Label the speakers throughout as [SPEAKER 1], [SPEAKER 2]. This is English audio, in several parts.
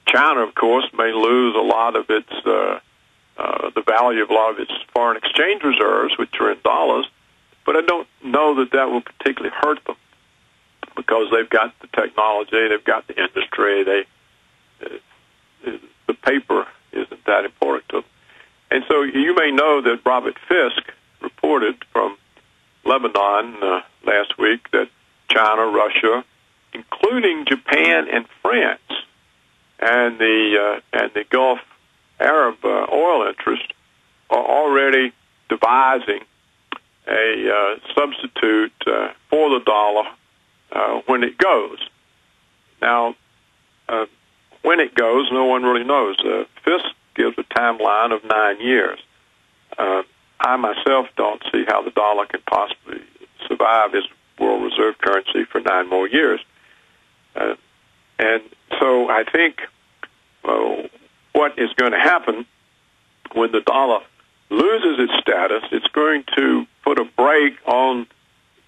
[SPEAKER 1] China, of course, may lose a lot of its the value of a lot of its foreign exchange reserves, which are in dollars. But I don't know that that will particularly hurt them because they've got the technology, they've got the industry, the paper isn't that important to them. And so you may know that Robert Fisk reported from Lebanon last week that China, Russia, including Japan and France, and the Gulf Arab oil interests are already devising a substitute for the dollar when it goes. Now, when it goes, no one really knows. Fisk gives a timeline of 9 years. I myself don't see how the dollar can possibly survive as world reserve currency for 9 more years. And so I think what is going to happen when the dollar loses its status, it's going to put a brake on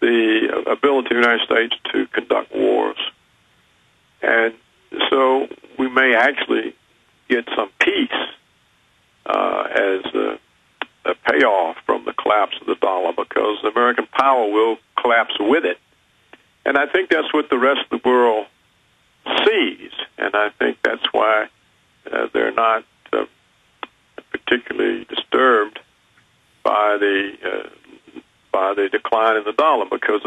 [SPEAKER 1] the ability of the United States to conduct wars. And so we may actually get some peace as a payoff from the collapse of the dollar, because American power will collapse with it. And I think that's what the rest of the world sees, and I think that's why they're not particularly disturbed by the decline in the dollar, because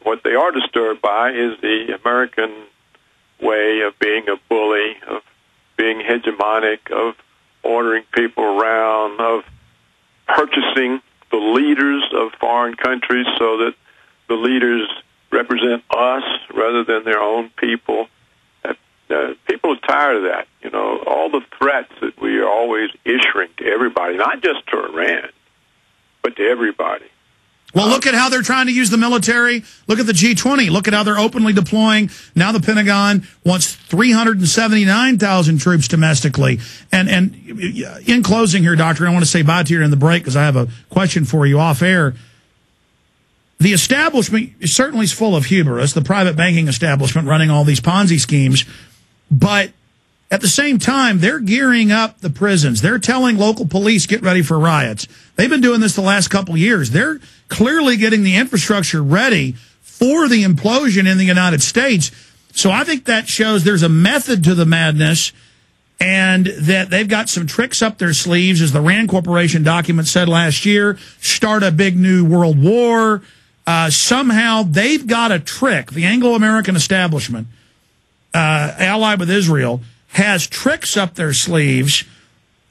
[SPEAKER 1] what they are disturbed by is the American way of being a bully, of being hegemonic, of ordering people around, of purchasing the leaders of foreign countries so that the leaders represent us rather than their own people. People are tired of that. You know, all the threats that we are always issuing to everybody, not just to Iran, but to everybody.
[SPEAKER 2] Well, look at how they're trying to use the military. Look at the G20. Look at how they're openly deploying. Now the Pentagon wants 379,000 troops domestically. And in closing here, Doctor, I want to say bye to you in the break because I have a question for you off air. The establishment certainly is full of hubris, the private banking establishment running all these Ponzi schemes. But at the same time, they're gearing up the prisons. They're telling local police, get ready for riots. They've been doing this the last couple of years. They're clearly getting the infrastructure ready for the implosion in the United States. So I think that shows there's a method to the madness and that they've got some tricks up their sleeves, as the Rand Corporation document said last year, start a big new world war. Somehow they've got a trick. The Anglo-American establishment, allied with Israel, has tricks up their sleeves,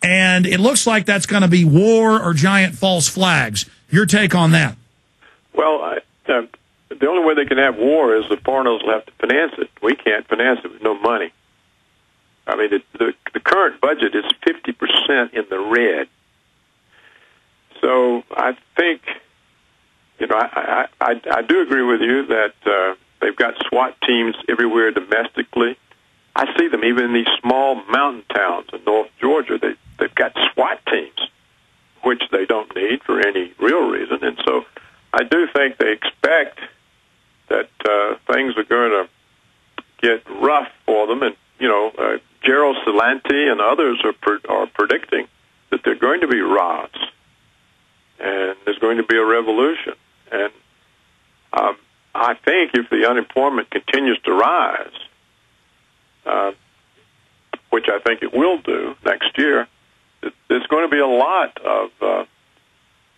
[SPEAKER 2] and it looks like that's going to be war or giant false flags. Your take on that? Well,
[SPEAKER 1] the only way they can have war is the foreigners will have to finance it. We can't finance it with no money. I mean, the current budget is 50% in the red. So I think, you know, I do agree with you that they've got SWAT teams everywhere domestically. I see them even in these small mountain towns in North Georgia. They've got SWAT teams, which they don't need for any real reason. And so I do think they expect that things are going to get rough for them. And, you know, Gerald Celente and others are predicting that there are going to be riots and there's going to be a revolution. And I think if the unemployment continues to rise, which I think it will do next year, there's going to be a lot of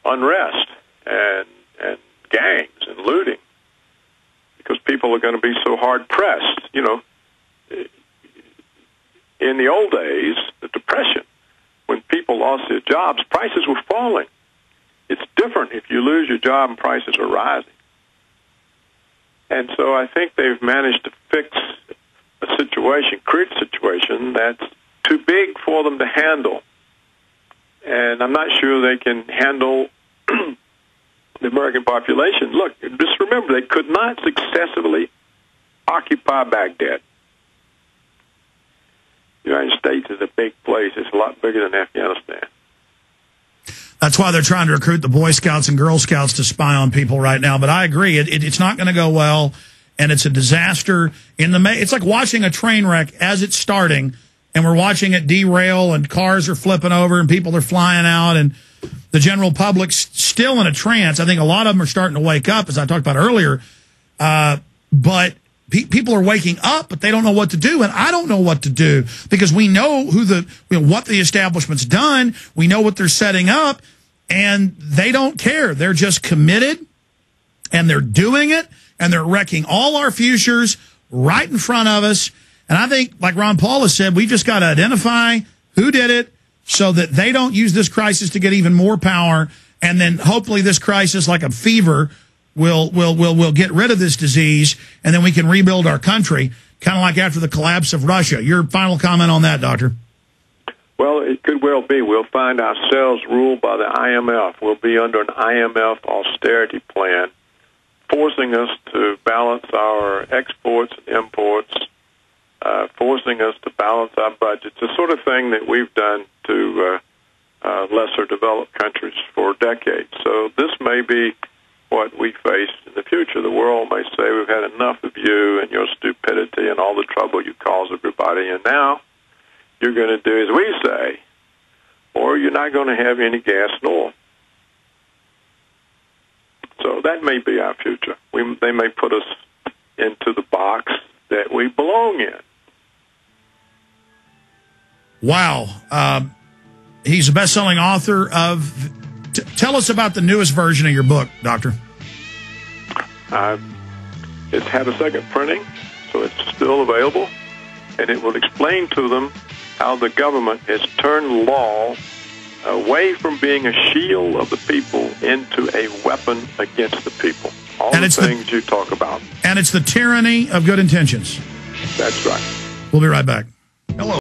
[SPEAKER 1] unrest and gangs and looting because people are going to be so hard pressed. You know, in the old days, the Depression, when people lost their jobs, prices were falling. It's different if you lose your job and prices are rising. And so I think they've managed to fix a situation, create a situation that's too big for them to handle. And I'm not sure they can handle the American population. Look, just remember, they could not successfully occupy Baghdad. The United States is a big place. It's a lot bigger than Afghanistan.
[SPEAKER 2] That's why they're trying to recruit the Boy Scouts and Girl Scouts to spy on people right now. But I agree, it's not going to go well. and it's a disaster. It's like watching a train wreck as it's starting, and we're watching it derail, and cars are flipping over, and people are flying out, and the general public's still in a trance. I think a lot of them are starting to wake up, as I talked about earlier, but people are waking up, but they don't know what to do, and I don't know what to do, because we know what the establishment's done. We know what they're setting up, and they don't care. They're just committed, and they're doing it, and they're wrecking all our futures right in front of us. And I think, like Ron Paul has said, we just got to identify who did it so that they don't use this crisis to get even more power, and then hopefully this crisis, like a fever, will get rid of this disease, and then we can rebuild our country, kind of like after the collapse of Russia. Your final comment on that, Doctor?
[SPEAKER 1] Well, it could well be. We'll find ourselves ruled by the IMF. We'll be under an IMF austerity plan, forcing us to balance our exports and imports, forcing us to balance our budgets, the sort of thing that we've done to lesser developed countries for decades. So this may be what we face in the future. The world may say, we've had enough of you and your stupidity and all the trouble you cause everybody, and now you're going to do as we say, or you're not going to have any gas and oil. So that may be our future. They may put us into the box that we belong in.
[SPEAKER 2] Wow. He's a best-selling author of... tell us about the newest version of your book, Doctor.
[SPEAKER 1] It's had a second printing, so it's still available, and it will explain to them how the government has turned law away from being a shield of the people into a weapon against the people. All the things you talk about.
[SPEAKER 2] And it's the tyranny of good intentions.
[SPEAKER 1] That's right.
[SPEAKER 2] We'll be right back. Hello.